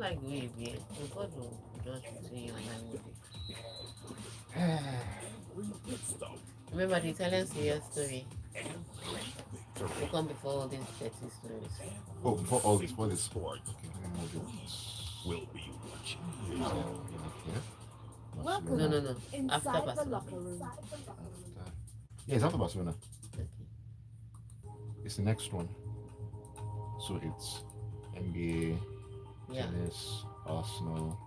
Like we be, God will judge between you and I one Remember the Italian serious story will come before all these dirty stories. Oh, before all this, what is? Okay, let me move it. Yeah, No, Barcelona. no, no. After Barcelona. After, yeah, it's after Barcelona. Okay. It's the next one. So it's NBA, Yeah. tennis, Arsenal,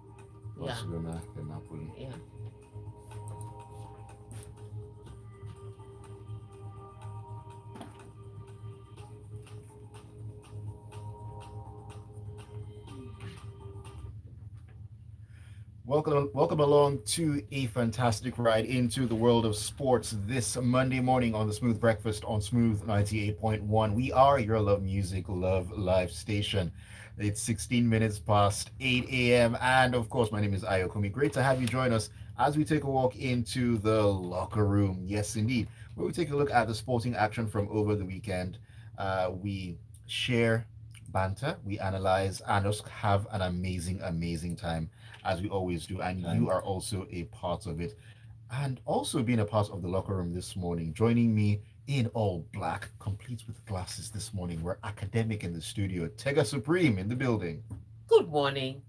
Yeah. Barcelona, then Napoli. Yeah. Welcome along to a fantastic ride into the world of sports this Monday morning on the Smooth Breakfast on Smooth 98.1. We are your love music, love live station. It's 16 minutes past 8 a.m. And of course, my name is Ayokunmi. Great to have you join us as we take a walk into the locker room. Yes, indeed. Where we take a look at the sporting action from over the weekend. We share banter, we analyze, and just have an amazing time as we always do. And you are also a part of it. And also being a part of the locker room this morning, joining me in all black, complete with glasses this morning. We're academic in the studio. Tega Supreme in the building. Good morning.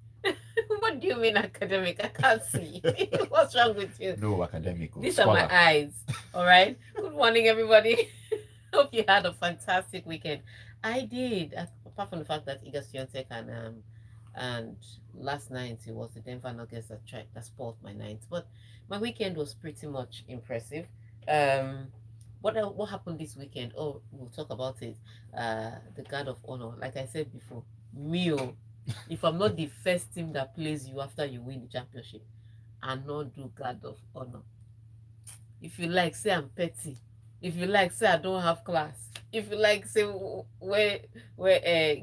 What do you mean academic? I can't see. What's wrong with you? No academic, These are my scholar. eyes. All right. Good morning, everybody. Hope you had a fantastic weekend. I did. Apart from the fact that Iga Swiatek and last night it was the Denver Nuggets that spoiled my night. But my weekend was pretty much impressive. Um, what happened this weekend? Oh, we'll talk about it. The Guard of Honor. Like I said before, Mio. If I'm not the first team that plays you after you win the championship, I not do Guard of Honor. If you like, say I'm petty. If you like, say I don't have class. If you like, say where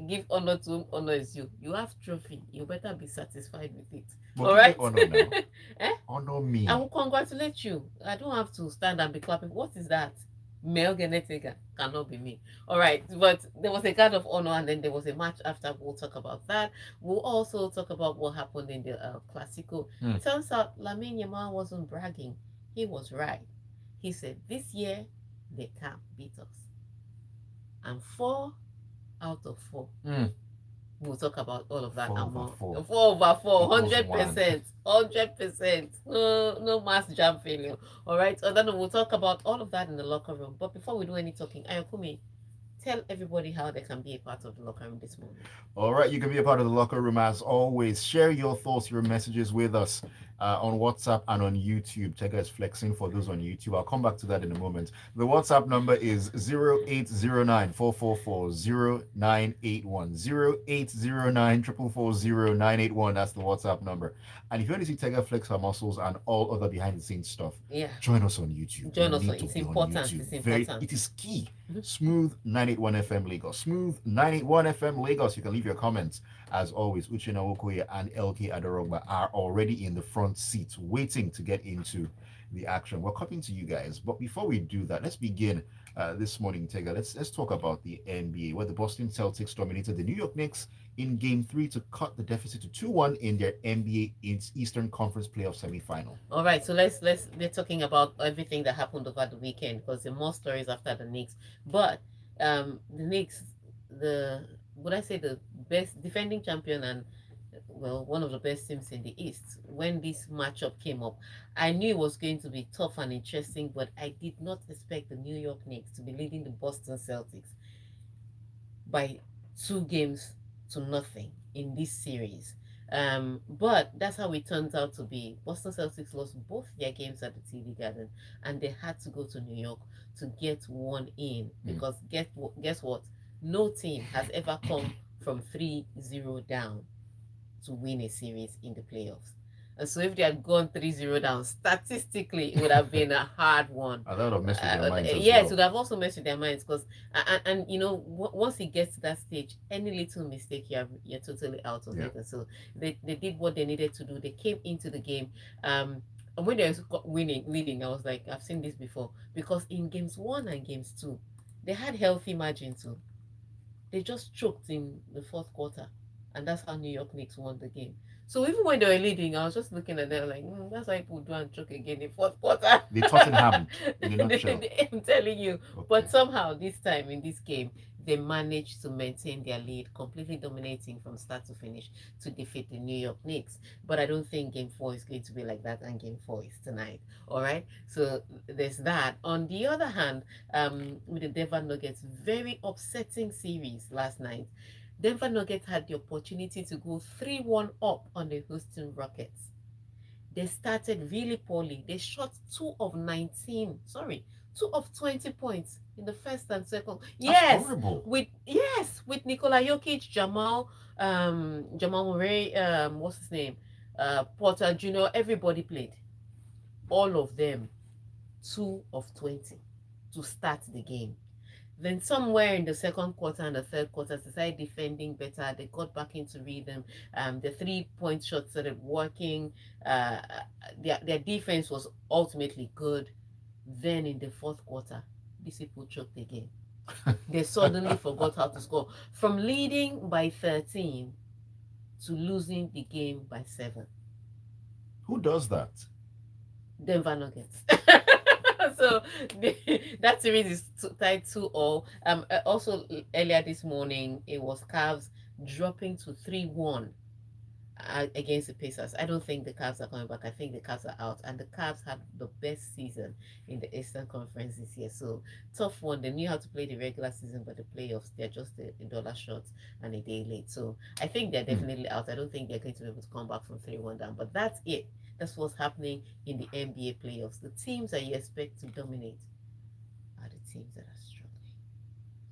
give honor to whom honor is you. You have trophy. You better be satisfied with it. But All give me right. honor now. Eh? Honor I me. will congratulate you. I don't have to stand and be clapping. What is that? Male Genetega cannot be me. All right, but there was a guard of honor, and then there was a match after. We'll talk about that. We'll also talk about what happened in the Classico. Hmm. It turns out Lamine Yamal wasn't bragging. He was right. He said this year they can't beat us, and 4 out of 4. Hmm. We'll talk about all of that Four and over more. four 4/4, equals hundred one. percent, 100%. No, no mass jam failure. All right. And then we'll talk about all of that in the locker room. But before we do any talking, Ayokumi, tell everybody how they can be a part of the locker room this morning. All right, you can be a part of the locker room as always. Share your thoughts, your messages with us on WhatsApp and on YouTube. Tega is flexing for those on YouTube. I'll come back to that in a moment. The WhatsApp number is 0809 That's the WhatsApp number. And if you want to see Tega flex her muscles and all other behind the scenes stuff, Yeah. join us on YouTube. You Join us. need to It's be on important. YouTube. It's Very, important. it is key. Mhm. Smooth 981 FM Lagos. Smooth 981 FM Lagos. You can leave your comments. As always, Uchenna Okoye and LK Adorogba are already in the front seats waiting to get into the action. We're coming to you guys. But before we do that, let's begin this morning, Tega. Let's talk about the NBA, where the Boston Celtics dominated the New York Knicks in Game 3 to cut the deficit to 2-1 in their NBA Eastern Conference Playoff semifinal. All right, so let's we're talking about everything that happened over the weekend because there are more stories after the Knicks. But the Knicks, the would I say the best defending champion and well one of the best teams in the East. When this matchup came up, I knew it was going to be tough and interesting, but I did not expect the New York Knicks to be leading the Boston Celtics by 2 games to nothing in this series. But that's how it turns out to be. Boston Celtics lost both their games at the TD Garden, and they had to go to New York to get one in because guess what? No team has ever come from 3-0 down to win a series in the playoffs. And so if they had gone 3-0 down, statistically, it would have been a hard one. I thought of messed with their minds as Yeah, it well. would have also messed with their minds because, and you know, once it gets to that stage, any little mistake, you're totally out of Yeah. it. And so they did what they needed to do. They came into the game. And when they were leading, I was like, I've seen this before. Because in games 1 and games 2, they had healthy margin too. They just choked in the fourth quarter and that's how New York Knicks won the game. So even when they were leading, I was just looking at them like, that's how people do and choke again in fourth quarter. They Tottenhammed in a nutshell. I'm telling you. But Okay. somehow this time in this game, they managed to maintain their lead, completely dominating from start to finish to defeat the New York Knicks. But I don't think game four is going to be like that, and game four is tonight. All right. So there's that. On the other hand, with the Denver Nuggets, very upsetting series last night. Denver Nuggets had the opportunity to go 3-1 up on the Houston Rockets. They started really poorly. They shot 2 of 19, sorry, 2 of 20 points in the first and second. That's Yes, horrible. with Nikola Jokic, Jamal Murray, what's his name? Porter Jr., everybody played. All of them 2 of 20 to start the game. Then somewhere in the second quarter and the third quarter, they started defending better. They got back into rhythm. The 3-point shot started working. Uh, their defense was ultimately good. Then in the fourth quarter, these people choked again. They suddenly forgot how to score. From leading by 13 to losing the game by 7. Who does that? Denver Nuggets. So that series is tied 2-all. Also earlier this morning, it was Cavs dropping to 3-1 against the Pacers. I don't think the Cavs are coming back. I think the Cavs are out, and the Cavs had the best season in the Eastern Conference this year. So tough one. They knew how to play the regular season, but the playoffs they're just a dollar short and a day late. So I think they're Hmm. definitely out. I don't think they're going to be able to come back from 3-1 down. But that's it. That's what's happening in the NBA playoffs. The teams that you expect to dominate are the teams that are struggling.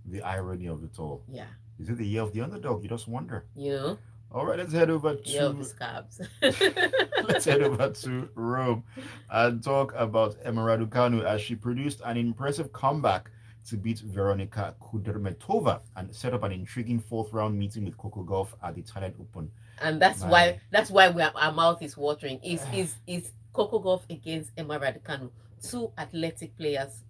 The irony of it all. Yeah, Is it the year of the underdog? You just wonder. you know, All right, let's head over yeah, of the to scabs. let's head over to Rome and talk about Emma Raducanu as she produced an impressive comeback to beat Veronika Kudermetova and set up an intriguing fourth round meeting with Coco Gauff at the Italian Open. And that's My why our mouth is watering. Is Coco Golf against Emma Raducanu, two athletic players,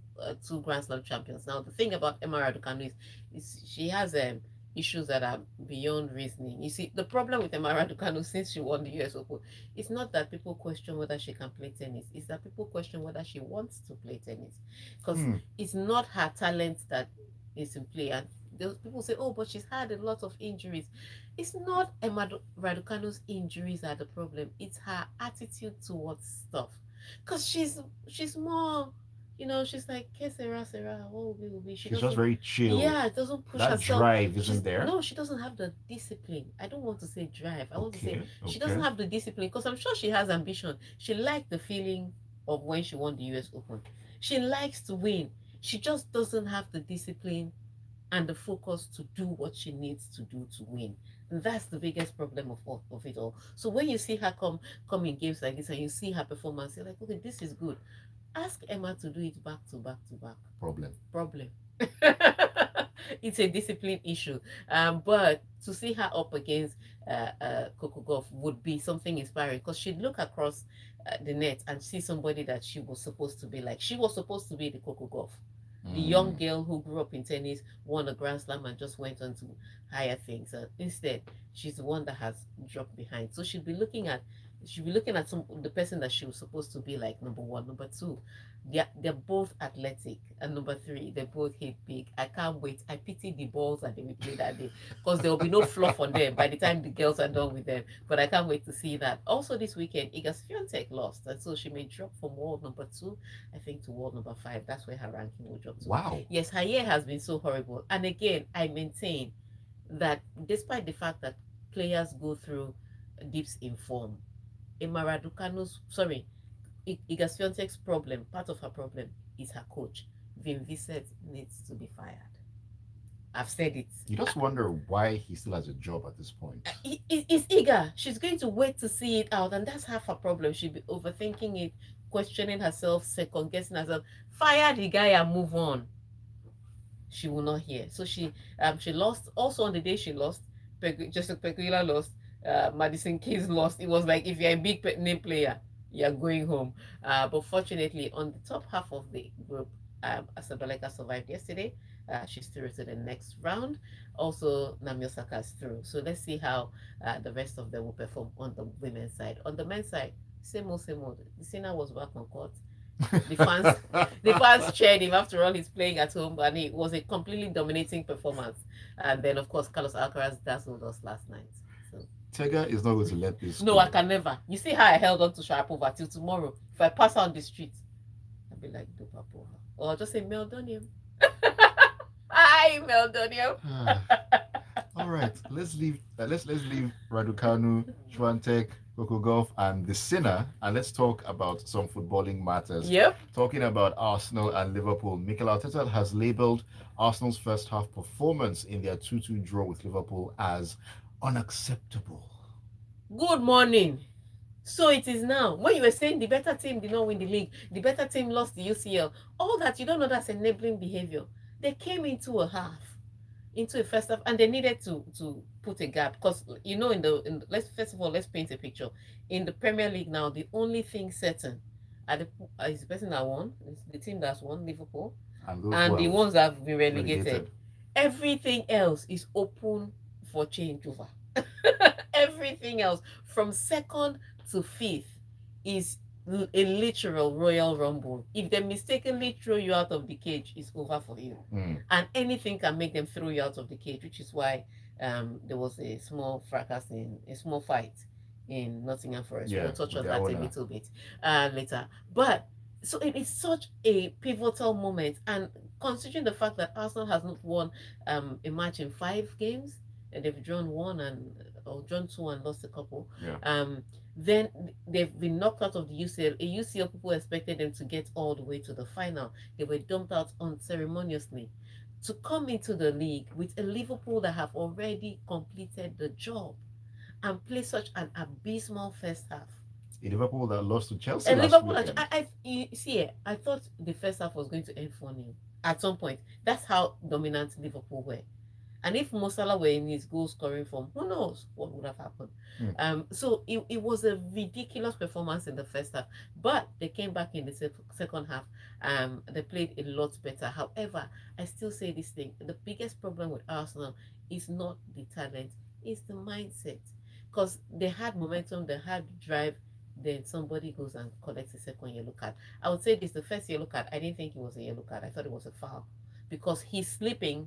two Grand Slam champions. Now the thing about Emma Raducanu is she has issues that are beyond reasoning. You see, the problem with Emma Raducanu since she won the US Open, it's not that people question whether she can play tennis. It's that people question whether she wants to play tennis, because hmm, it's not her talent that is in play. And those people say, "Oh, but she's had a lot of injuries." It's not Emma Raducanu's injuries are the problem. It's her attitude towards stuff. Cause she's more, she's like, "Que sera, sera, what will be." She she's just doesn't, very chill. yeah, doesn't push That herself. drive isn't She's there. no, she doesn't have the discipline. I don't want to say drive. I want to say Okay, she doesn't okay. have the discipline because I'm sure she has ambition. She liked the feeling of when she won the US Open. She likes to win. She just doesn't have the discipline and the focus to do what she needs to do to win. And that's the biggest problem of it all. So when you see her come in games like this and you see her performance, you're like, okay, this is good. Ask Emma to do it back to back to back. Problem. Problem. It's a discipline issue. But to see her up against Coco Golf would be something inspiring because she'd look across the net and see somebody that she was supposed to be like. She was supposed to be the Coco Golf, the young Mm. girl who grew up in tennis, won a Grand Slam, and just went on to higher things. Instead, she's the one that has dropped behind. So she'll be looking at the person that she was supposed to be like number one, number two. They're both athletic, and number three, they both hit big. I can't wait. I pity the balls that they will play that day because there will be no fluff on them by the time the girls are done with them. But I can't wait to see that. Also, this weekend, Iga Swiatek lost, and so she may drop from world number two, I think, to world number five. That's where her ranking will drop to. Wow. Yes, her year has been so horrible. And again, I maintain that despite the fact that players go through dips in form, Iga Swiatek's problem, part of her problem, is her coach. Vin Vincent needs to be fired. I've said it. You just wonder why he still has a job at this point. It's Iga. She's going to wait to see it out, and that's half her problem. She'll be overthinking it, questioning herself, second guessing herself. Fire the guy and move on. She will not hear. So she lost. Also on the day she lost, Jessica Pegula lost. Madison Keys lost. It was like if you're a big name player, you're going home. But fortunately, on the top half of the group, Asabaleka survived yesterday. she's through to the next round. Also, Naomi Osaka is through. So let's see how the rest of them will perform on the women's side. On the men's side, same old, same old. The Sinner was back on court. The fans, the fans cheered him. After all, he's playing at home, and it was a completely dominating performance. And then, of course, Carlos Alcaraz dazzled us last night. So Tega is not going to let this no, go. I can never. You see how I held on to Sharapova till tomorrow. If I pass out on the street, I'll be like Dupapova, or I'll just say Meldonium. Hi, Meldonium. All right, let's leave. Let's leave Raducanu, Schwantek, Coco Golf, and the Sinner, and let's talk about some footballing matters. Yep. Talking about Arsenal and Liverpool, Mikel Arteta has labelled Arsenal's first half performance in their 2-2 draw with Liverpool as unacceptable. Good morning. So it is now. When you were saying the better team did not win the league, the better team lost the UCL, all that, you don't know that's enabling behavior. They came into a first half, and they needed to put a gap because let's first of all let's paint a picture. In the Premier League now, the only thing certain is the person that won, is the team that's won, Liverpool, and the ones that have been relegated. Everything else is open for changeover. Everything else from second to fifth is a literal Royal Rumble. If they mistakenly throw you out of the cage, it's over for you. And anything can make them throw you out of the cage, which is why there was a small fight in Nottingham Forest. We'll touch on that a little bit later. But so it is such a pivotal moment, and considering the fact that Arsenal has not won a match in 5 games, and they've drawn 1 or drawn 2 and lost a couple. Then they've been knocked out of the UCL. A UCL, people expected them to get all the way to the final. They were dumped out unceremoniously. To come into the league with a Liverpool that have already completed the job and play such an abysmal first half. A Liverpool that lost to Chelsea. A Liverpool I thought the first half was going to end 4-0 at some point. That's how dominant Liverpool were. And if Mo Salah were in his goal scoring form, who knows what would have happened? So it was a ridiculous performance in the first half, but they came back in the second half. They played a lot better. However, I still say this thing: the biggest problem with Arsenal is not the talent, it's the mindset. Because they had momentum, they had drive, then somebody goes and collects a second yellow card. I would say this: the first yellow card, I didn't think it was a yellow card. I thought it was a foul because he's slipping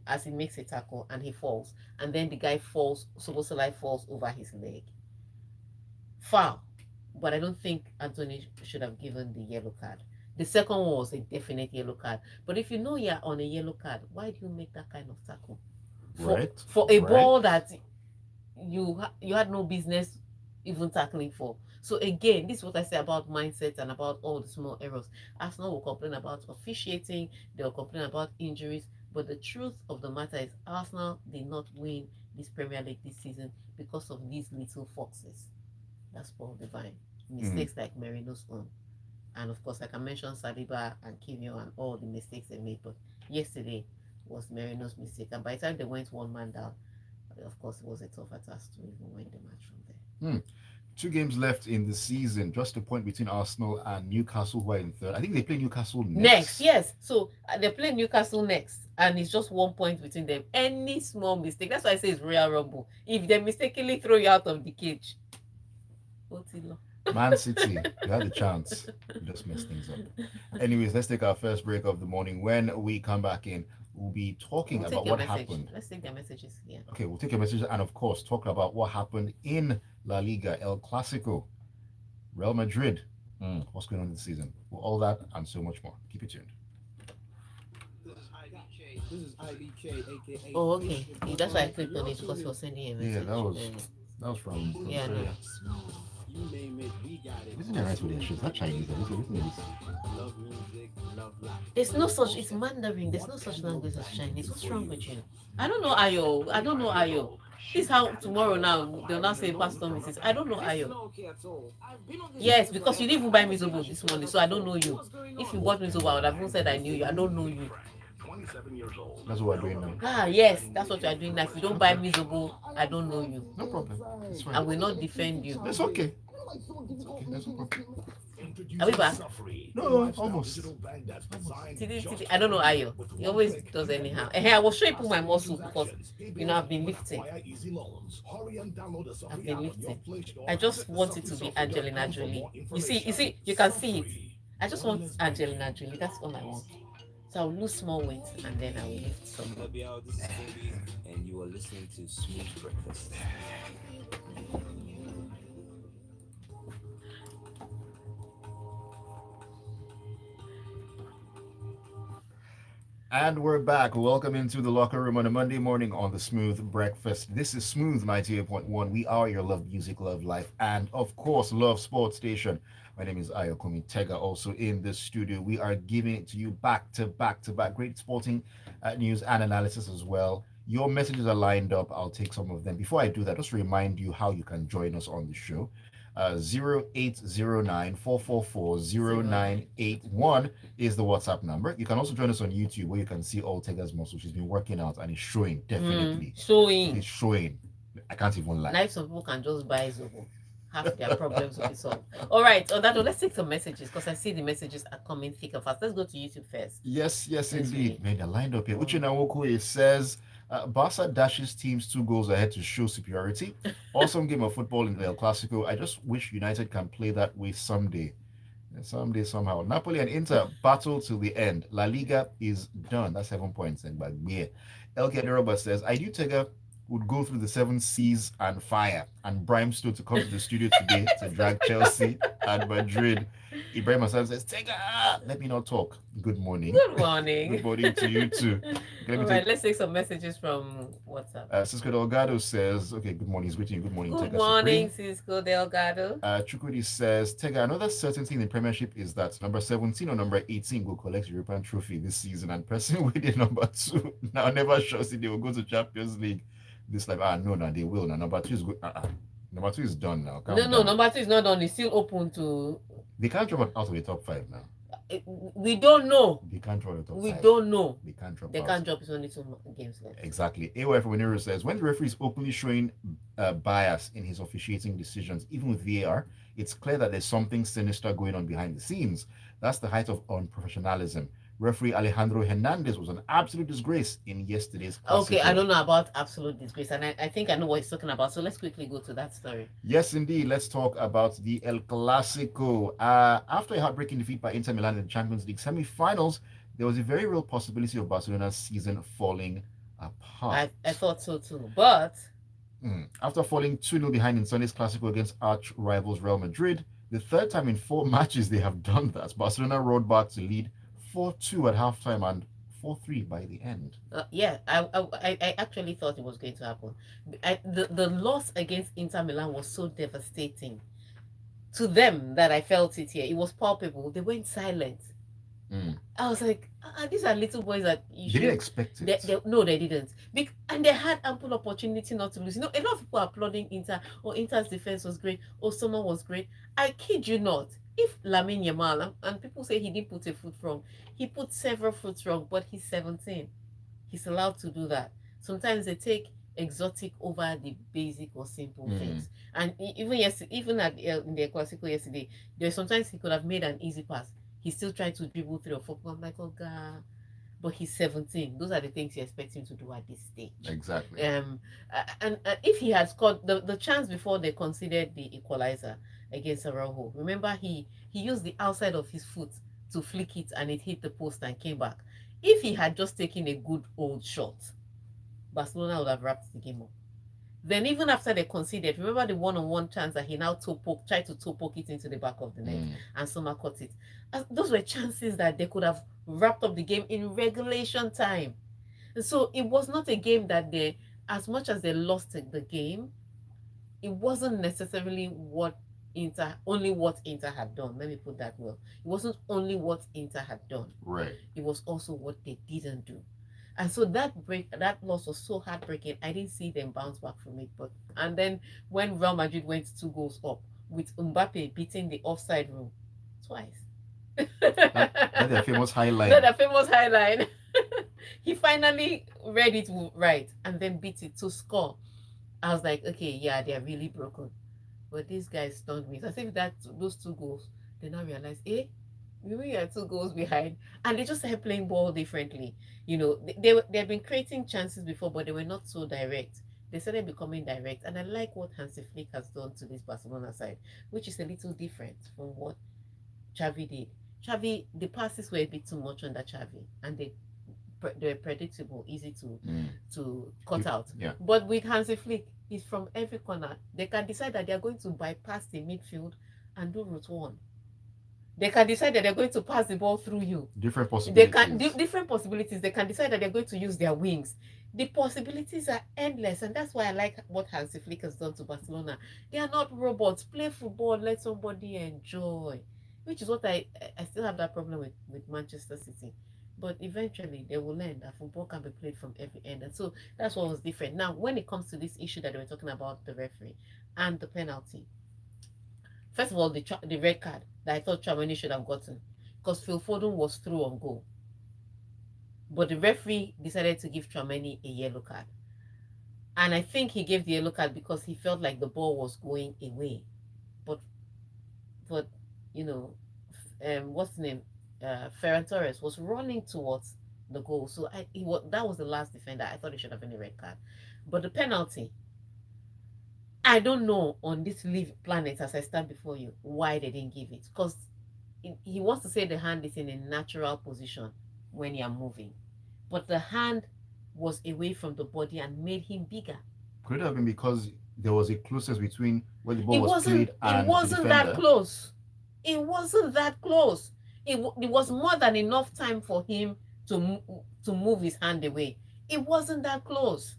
as he makes a tackle and he falls, and then the guy falls, Soboslai falls over his leg. Foul. But I don't think Anthony should have given the yellow card. The second one was a definite yellow card. But if you know you're on a yellow card, why do you make that kind of tackle? For a ball that you had no business even tackling for. So again, this is what I say about mindset and about all the small errors. Arsenal will complain about officiating, they'll complain about injuries, but the truth of the matter is Arsenal did not win this Premier League this season because of these little foxes. That's Paul Devine. Mistakes like Merino's own. And of course, I can mention Saliba and Kimio and all the mistakes they made, but yesterday was Merino's mistake. And by the time they went 1 man down, of course, it was a tougher task to even win the match from there. 2 games left in the season, just a point between Arsenal and Newcastle, who are in third. I think they play Newcastle next. Yes. So they play Newcastle next, and it's just 1 point between them. Any small mistake, that's why I say it's Royal Rumble. If they mistakenly throw you out of the cage, Man City, you had a chance. You just messed things up. Anyways, let's take our first break of the morning. When we come back in, we'll be talking about what happened. Let's take their messages here. Okay, we'll take your messages and, of course, talk about what happened in La Liga, El Clasico, Real Madrid. What's going on this season? Well, all that and so much more. Keep it tuned. This is IBK, aka. Oh, okay. That's why I clicked on it because he was sending a message. Yeah, that was from. Yeah, no. You name it, we got it. Isn't that right with their shit? That's Chinese. Listen to this. Love music, love life. There's no such. It's Mandarin. There's no such language as Chinese. What's wrong with you? I don't know Ayo. This is how tomorrow now they'll now say Pastor Mrs. I don't know Ayo. Yes, because you didn't even buy me Zobo this morning, so I don't know you. If you bought me Zobo, I would have even said I knew you. I don't know you. That's what we're doing now. Yes, that's what you are doing now. If you don't buy me Zobo, I don't know you. No problem. It's fine. I will not defend you. It's okay. It's okay. There's no problem. Are we back? No, almost. I don't know Ayo. He always does anyhow. And I was sure he put my muscle because I've been lifting. I've been lifting. I just want it to be Angelina Jolie. You can see it. I just want Angelina Jolie. That's all I want. So I'll lose small weight and then I will lift some. This is Toby, and you are listening to Smooth Breakfast. And we're back. Welcome into the locker room on a Monday morning on the Smooth Breakfast. This is Smooth 98.1. We are your love music, love life, and of course, love sports station. My name is Ayokunmi. Tega also in the studio. We are giving it to you back to back to back. Great sporting news and analysis as well. Your messages are lined up. I'll take some of them. Before I do that, just remind you how you can join us on the show. 0809 is the WhatsApp number. You can also join us on YouTube where you can see all Tega's muscle. She's been working out and it's showing, definitely. Showing. It's showing. I can't even lie. Now some people can just buy Zobo. Half their problems will be solved. All right, on that note, let's take some messages because I see the messages are coming thick and fast. Let's go to YouTube first. Yes, indeed. Man, they're lined up here. Uche Nawoku says, Barca dashes teams 2 goals ahead to show superiority. Awesome game of football in El Clasico. I just wish United can play that way someday. Someday, somehow. Napoli and Inter battle till the end. La Liga is done. That's 7 points. And back here. El Kaderoba says, I knew Tega would go through the 7 seas and fire and brimstone to come to the studio today to drag Chelsea and Madrid. Ibrahim Hassan says, Tega, let me not talk. Good morning. Good morning. Good morning to you too. Let's take some messages from WhatsApp. Cisco Delgado says, okay, good morning. He's greeting you. Good morning, Good Tega morning, Supreme. Cisco Delgado. Chukudi says, Tega, another certainty in the Premiership is that number 17 or number 18 will collect European trophy this season, and person with the number 2 now never shows it they will go to Champions League. This like, no, they will now. Number 2 is good. Number 2 is done now. No, number 2 is not done. It's still open to. They can't drop out of the top 5 now. We don't know. They can't drop the top 5. We don't know. They can't drop. They can't drop. It's only 2 games left. Exactly. AY from Wenero says, when the referee is openly showing bias in his officiating decisions, even with VAR, it's clear that there's something sinister going on behind the scenes. That's the height of unprofessionalism. Referee Alejandro Hernandez was an absolute disgrace in yesterday's Clasico. Okay, I don't know about absolute disgrace, and I think I know what he's talking about. So let's quickly go to that story. Yes, indeed. Let's talk about the El Clasico. After a heartbreaking defeat by Inter Milan in the Champions League semi-finals, there was a very real possibility of Barcelona's season falling apart. I thought so too, but after falling 2-0 behind in Sunday's Clasico against arch rivals Real Madrid, the third time in 4 matches they have done that, Barcelona rolled back to lead 4-2 at halftime and 4-3 by the end. I actually thought it was going to happen. The loss against Inter Milan was so devastating to them that I felt it here. It was palpable. They went silent. I was like, these are little boys that you didn't expect it. No, they didn't. And they had ample opportunity not to lose. A lot of people are applauding Inter. Inter's defense was great. Summer was great. I kid you not. If Lamine Yamal, and people say he didn't put a foot wrong, he put several foot wrong, but he's 17. He's allowed to do that. Sometimes they take exotic over the basic or simple things. And even in the Clasico yesterday, sometimes he could have made an easy pass. He still tried to dribble 3 or 4. I'm like, oh God. But he's 17. Those are the things you expect him to do at this stage. Exactly. And if he had scored the chance before they conceded the equalizer against Araujo, remember he used the outside of his foot to flick it and it hit the post and came back. If he had just taken a good old shot, Barcelona would have wrapped the game up. Then even after they conceded, remember the one-on-one chance that he now tried to toe poke it into the back of the net and Soma caught it. Those were chances that they could have wrapped up the game in regulation time. And so it was not a game that they, as much as they lost the game, it wasn't necessarily only what Inter had done. Let me put that well. It wasn't only what Inter had done. Right. It was also what they didn't do. And so that loss was so heartbreaking. I didn't see them bounce back from it. And then when Real Madrid went 2 goals up, with Mbappe beating the offside rule twice. That's their famous highlight. That's their famous highlight. He finally read it right and then beat it to score. I was like, okay, yeah, they're really broken. But these guys stunned me. It's as if that those two goals, they now realize, we are two goals behind, and they just started playing ball differently. They have been creating chances before, but they were not so direct. They started becoming direct, and I like what Hansi Flick has done to this Barcelona side, which is a little different from what Xavi did. Xavi, the passes were a bit too much under Xavi, and they're predictable, easy to cut out. Yeah. But with Hansi Flick, he's from every corner. They can decide that they're going to bypass the midfield and do route one. They can decide that they're going to pass the ball through you. Different They possibilities. can different possibilities. They can decide that they're going to use their wings. The possibilities are endless, and that's why I like what Hansi Flick has done to Barcelona. They are not robots. Play football, let somebody enjoy. Which is what I still have that problem with Manchester City. But eventually they will learn that football can be played from every end. And so that's what was different. Now, when it comes to this issue that they were talking about, the referee and the penalty, first of all, the red card that I thought Tchouaméni should have gotten, because Phil Foden was through on goal. But the referee decided to give Tchouaméni a yellow card. And I think he gave the yellow card because he felt like the ball was going away. But you know, what's the name? Ferran Torres was running towards the goal. So that was the last defender. I thought it should have been a red card. But the penalty, I don't know on this live planet as I stand before you why they didn't give it. Because he wants to say the hand is in a natural position when you're moving. But the hand was away from the body and made him bigger. Could it have been because there was a closeness between where the ball It was wasn't played and it the wasn't that defender? close. It wasn't that close. It was more than enough time for him to move his hand away. It wasn't that close.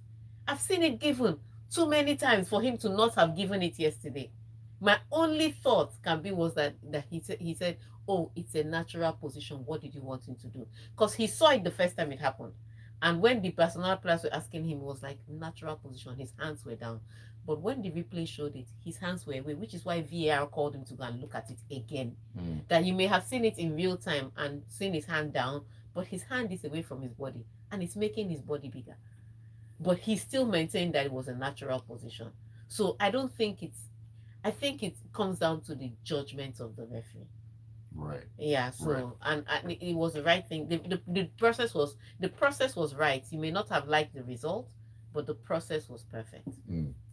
I've seen it given too many times for him to not have given it yesterday. My only thought can be was that he said, "Oh, it's a natural position. What did you want him to do?" Because he saw it the first time it happened, and when the personal players were asking him, it was like natural position. His hands were down. But when the replay showed it, his hands were away, which is why VAR called him to go and look at it again. That you may have seen it in real time and seen his hand down, but his hand is away from his body and it's making his body bigger. But he still maintained that it was a natural position. So I think it comes down to the judgment of the referee. Right. Yeah, so Right. and it was the right thing. The process was right. You may not have liked the result, but the process was perfect.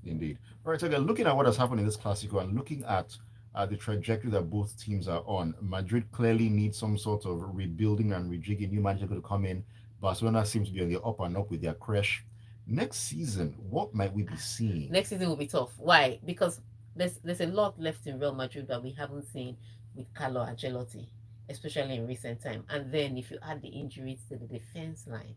Indeed. All right, so again, looking at what has happened in this Classico and looking at the trajectory that both teams are on, Madrid clearly needs some sort of rebuilding and rejigging. New manager going to come in. Barcelona seems to be on the up and up with their crash. Next season, what might we be seeing? Next season will be tough. Why? Because there's a lot left in Real Madrid that we haven't seen with Carlo Ancelotti, especially in recent time. And then if you add the injuries to the defense line,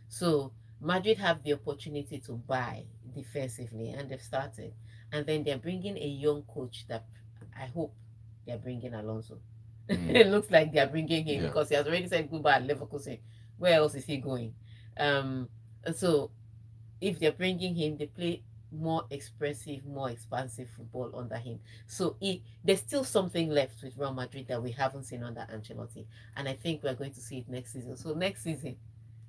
so Madrid have the opportunity to buy defensively, and they've started. And then they're bringing a young coach that I hope they're bringing Alonso. It looks like they're bringing him Yeah. because he has already said goodbye at Leverkusen. Where else is he going? So if they're bringing him, they play more expressive, more expansive football under him. So there's still something left with Real Madrid that we haven't seen under Ancelotti, and I think we're going to see it next season. So next season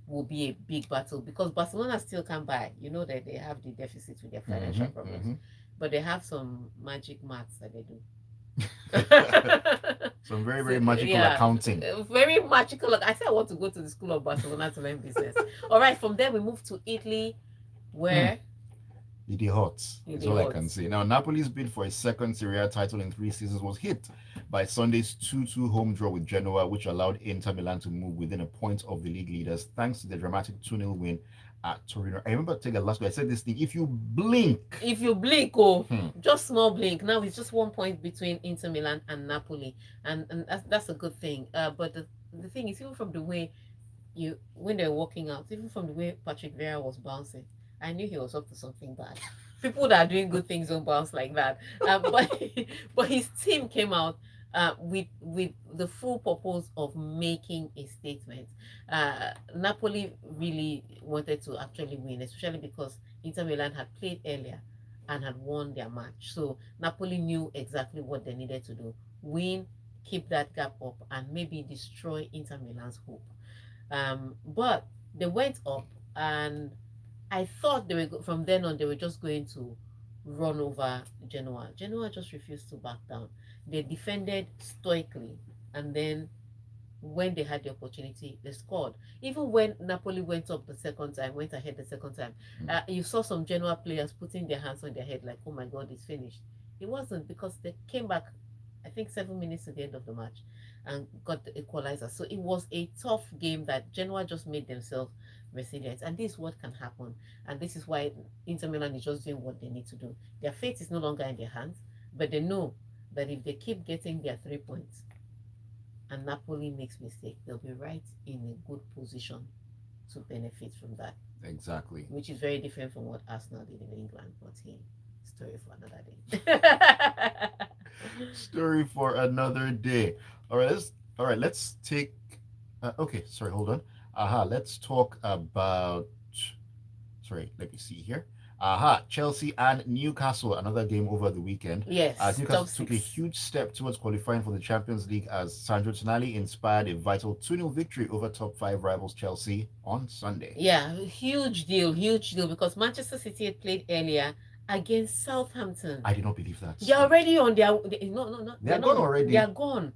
will be a big battle because Barcelona still can buy. You know that they have the deficit with their financial problems, but they have some magic maths that they do. Some very, very magical accounting. Very magical. I said I want to go to the school of Barcelona to learn business. All right, from there we move to Italy, where It hurts. It Is all I hurts. can say. Now, Napoli's bid for a second Serie A title in 3 seasons was hit by Sunday's 2-2 home draw with Genoa, which allowed Inter Milan to move within a point of the league leaders thanks to the dramatic 2-0 win at Torino. I remember Tega last week, I said this thing, if you blink, just small blink. Now it's just 1 point between Inter Milan and Napoli, and that's a good thing. But the thing is, even from the way when they're walking out, even from the way Patrick Vieira was bouncing, I knew he was up to something bad. People that are doing good things don't bounce like that. But but his team came out with the full purpose of making a statement. Napoli really wanted to actually win, especially because Inter Milan had played earlier and had won their match. So Napoli knew exactly what they needed to do: win, keep that gap up, and maybe destroy Inter Milan's hope. But they went up, and I thought from then on they were just going to run over Genoa. Genoa just refused to back down. They defended stoically, and then when they had the opportunity, they scored. Even when Napoli went up the second time, went ahead the second time, you saw some Genoa players putting their hands on their head like, oh my God, it's finished. It wasn't, because they came back, I think, 7 minutes to the end of the match and got the equalizer. So it was a tough game that Genoa just made themselves resilient. And this is what can happen. And this is why Inter Milan is just doing what they need to do. Their fate is no longer in their hands, but they know that if they keep getting their 3 points, and Napoli makes mistake, they'll be right in a good position to benefit from that. Exactly. Which is very different from what Arsenal did in England, but hey, story for another day. Story for another day. Let's take okay, sorry, hold on. Let's talk about, sorry, let me see here. Chelsea and Newcastle, another game over the weekend. Yes, Newcastle took a huge step towards qualifying for the Champions League as Sandro Tonali inspired a vital 2-0 victory over top five rivals Chelsea on Sunday. Yeah, huge deal, because Manchester City had played earlier against Southampton. I did not believe that. They're already on their no, they're gone already. They are gone.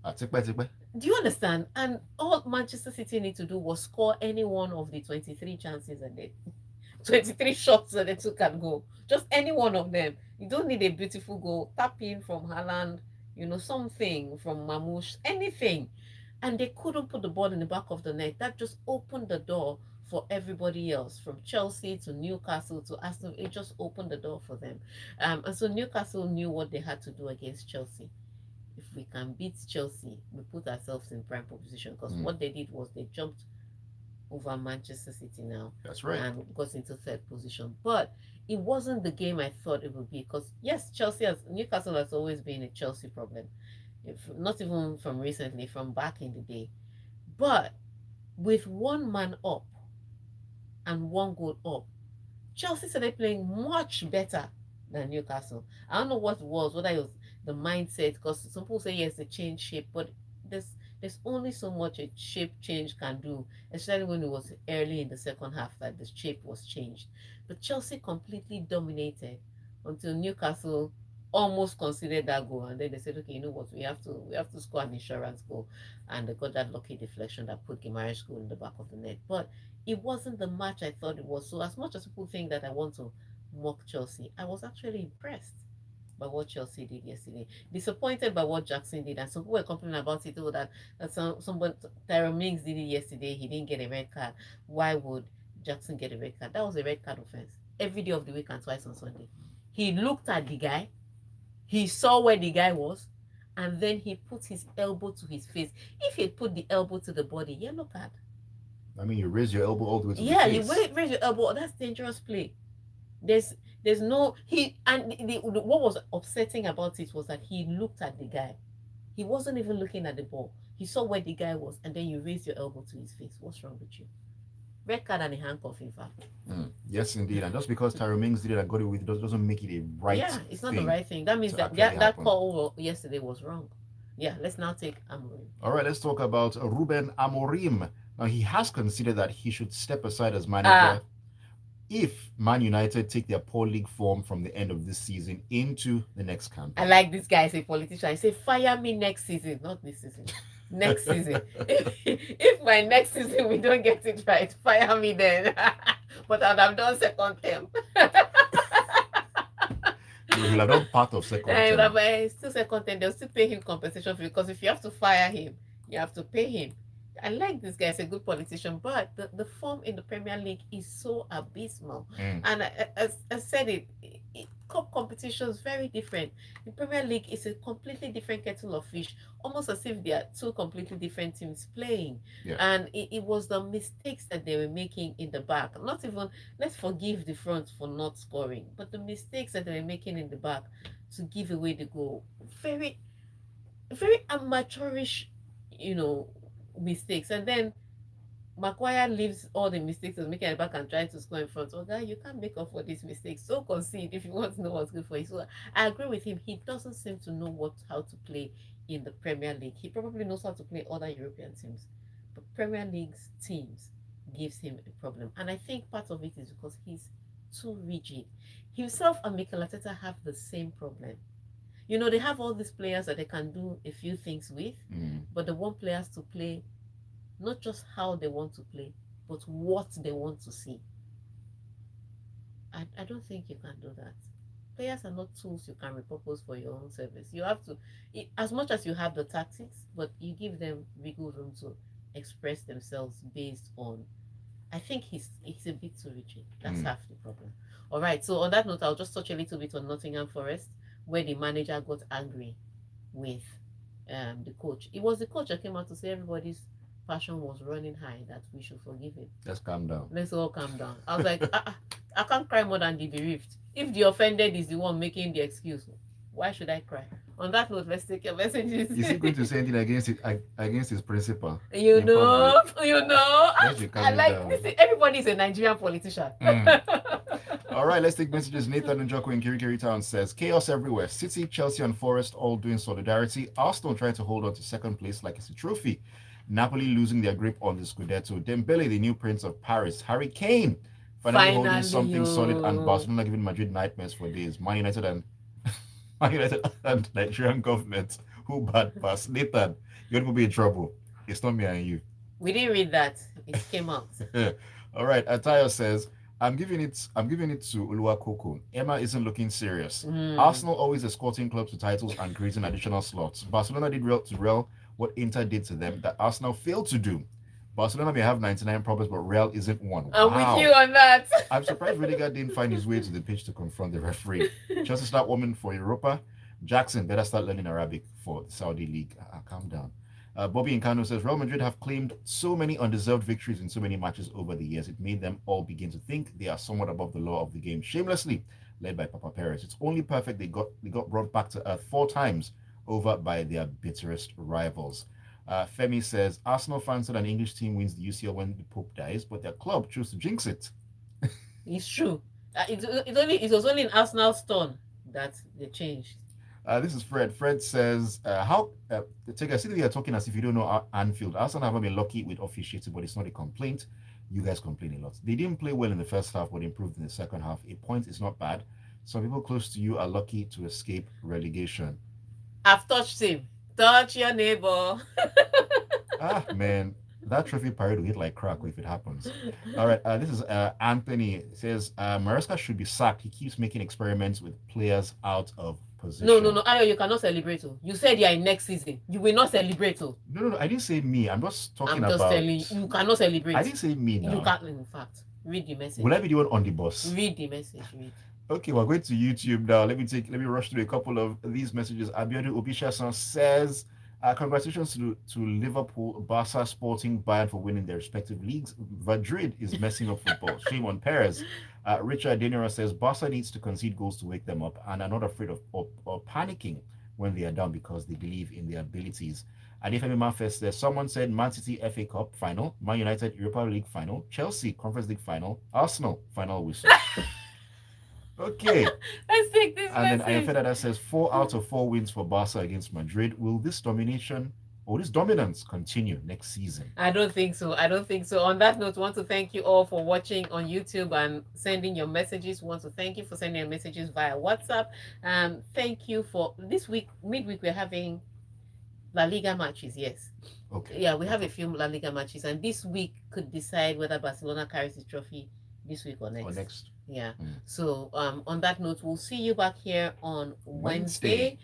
Do Do you understand? And all Manchester City need to do was score any one of the 23 chances and they 23 shots that they took and go. Just any one of them. You don't need a beautiful goal. Tap in from Haaland, something from Mamouche, anything. And they couldn't put the ball in the back of the net. That just opened the door for everybody else, from Chelsea to Newcastle to Aston. It just opened the door for them. And so Newcastle knew what they had to do against Chelsea. If we can beat Chelsea, we put ourselves in prime position, because what they did was they jumped over Manchester City now. That's right. And got into third position. But it wasn't the game I thought it would be, because yes, Newcastle has always been a Chelsea problem. If not even from recently, from back in the day. But with one man up and one goal up, Chelsea started playing much better than Newcastle. I don't know what it was, whether it was the mindset, because some people say yes, they change shape, but there's only so much a shape change can do, especially when it was early in the second half that the shape was changed. But Chelsea completely dominated until Newcastle almost considered that goal, and then they said, okay, you know what, we have to score an insurance goal, and they got that lucky deflection that put Gimares goal in the back of the net. But it wasn't the match I thought it was. So as much as people think that I want to mock Chelsea, I was actually impressed by what Chelsea did yesterday. Disappointed by what Jackson did, and some people were complaining about it. Oh, that someone Tyrone Mings did it yesterday. He didn't get a red card. Why would Jackson get a red card? That was a red card offense. Every day of the week and twice on Sunday. He looked at the guy. He saw where the guy was, and then he put his elbow to his face. If he put the elbow to the body, yellow card. I mean, you raise your elbow all the way to the Yeah, face. you raise your elbow. That's dangerous play. There's no he and what was upsetting about it was that he looked at the guy. He wasn't even looking at the ball. He saw where the guy was, and then you raise your elbow to his face. What's wrong with you? Red card and a handcuff, in fact. Yes, indeed. And just because Tyrone Mings did it and got it with it doesn't make it a right. Yeah, it's not the right thing. That means that call yesterday was wrong. Yeah, let's now take Amorim. All right, let's talk about Ruben Amorim. Now, he has considered that he should step aside as manager if Man United take their poor league form from the end of this season into the next campaign. I like this guy as a politician. I say, fire me next season, not this season. Next season. If my next season we don't get it right, fire me then. But I'd have done second term. You will have done part of second term. Still second term. They'll still pay him compensation fee, because if you have to fire him, you have to pay him. I like this guy as a good politician, but the form in the Premier League is so abysmal. And I said it, cup competition is very different. The Premier League is a completely different kettle of fish, almost as if they are two completely different teams playing. Yeah. And it was the mistakes that they were making in the back. Not even, let's forgive the front for not scoring, but the mistakes that they were making in the back to give away the goal. Very, very amateurish, mistakes. And then Maguire leaves all the mistakes of making it back and trying to score in front. Oh, guy, you can't make up for these mistakes. So concede if you want to know what's good for you. So I agree with him. He doesn't seem to know how to play in the Premier League. He probably knows how to play other European teams, but Premier League's teams gives him a problem. And I think part of it is because he's too rigid. Himself and Mikel Arteta have the same problem. You know, they have all these players that they can do a few things with, but they want players to play not just how they want to play, but what they want to see. I don't think you can do that. Players are not tools you can repurpose for your own service. You have to, as much as you have the tactics, but you give them wiggle room to express themselves based on. I think he's a bit too rigid. That's half the problem. All right. So on that note, I'll just touch a little bit on Nottingham Forest, where the manager got angry with the coach. It was the coach that came out to say everybody's passion was running high, that we should forgive him. Let's calm down. Let's all calm down. I was like, I can't cry more than the bereaved. If the offended is the one making the excuse, why should I cry? On that note, let's take your messages. Is he going to say anything against his principal? You know. I like down. this. Everybody is a Nigerian politician. All right, let's take messages. Nathan Njoko in Kirikiri Town says, chaos everywhere. City, Chelsea, and Forest all doing solidarity. Arsenal trying to hold on to second place like it's a trophy. Napoli losing their grip on the Scudetto. Dembele, the new prince of Paris. Harry Kane, finally holding something solid. And Barcelona giving Madrid nightmares for days. Man United and Nigerian government. Who bad pass? Nathan, you're going to be in trouble. It's not me and you. We didn't read that. It came out. All right. Atayo says, I'm giving it to Oluwakoko. Emma isn't looking serious. Arsenal always escorting clubs to titles and creating additional slots. Barcelona did to Real what Inter did to them that Arsenal failed to do. Barcelona may have 99 problems, but Real isn't one. I'm with you on that. I'm surprised Rudiger didn't find his way to the pitch to confront the referee. Chelsea start warming for Europa. Jackson better start learning Arabic for the Saudi League. Calm down. Bobby Incano says, Real Madrid have claimed so many undeserved victories in so many matches over the years. It made them all begin to think they are somewhat above the law of the game, shamelessly led by Papa Perez. It's only perfect they got brought back to earth 4 times over by their bitterest rivals. Femi says, Arsenal fans said an English team wins the UCL when the Pope dies, but their club chose to jinx it. It's true. It was only in Arsenal's turn that they changed. This is Fred. Fred says, Tega, see that you are talking as if you don't know Anfield. Arsenal haven't been lucky with officiating, but it's not a complaint. You guys complain a lot. They didn't play well in the first half, but improved in the second half. A point is not bad. Some people close to you are lucky to escape relegation. I've touched him. Touch your neighbor. Man. That trophy parade will hit like crack if it happens. All right, this is Anthony. It says, Maresca should be sacked. He keeps making experiments with players out of position. No. Ayo, you cannot celebrate. You said you are in next season. You will not celebrate. No. I didn't say me. I'm just talking about... I'm just telling you. You cannot celebrate. I didn't say me now. You can't, in fact. Read the message. Will I be the one on the bus? Read the message. Read. Okay, we're going to YouTube now. Let me rush through a couple of these messages. Abiodun Obishasan says, congratulations to Liverpool, Barca, Sporting, Bayern for winning their respective leagues. Madrid is messing up football. Shame on Perez. Richard Denera says, Barca needs to concede goals to wake them up and are not afraid of panicking when they are down because they believe in their abilities. And if Manfest says, someone said Man City FA Cup final, Man United Europa League final, Chelsea Conference League final, Arsenal final whistle. Okay. Let's take this and message. then Ayafedada says 4 out of 4 wins for Barca against Madrid. Will this domination or this dominance continue next season? I don't think so. On that note, want to thank you all for watching on YouTube and sending your messages. Want to thank you for sending your messages via WhatsApp. Thank you for this week, midweek, we're having La Liga matches, yes. Okay. Yeah, we have a few La Liga matches, and this week could decide whether Barcelona carries the trophy this week or next. Yeah. So on that note, we'll see you back here on Wednesday.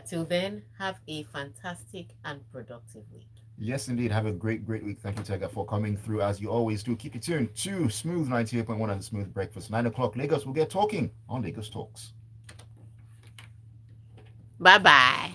Till then, have a fantastic and productive week. Yes, indeed. Have a great week. Thank you, Tega, for coming through as you always do. Keep it tuned to Smooth 98.1 and the Smooth Breakfast. 9 o'clock Lagos. We'll get talking on Lagos Talks. Bye-bye.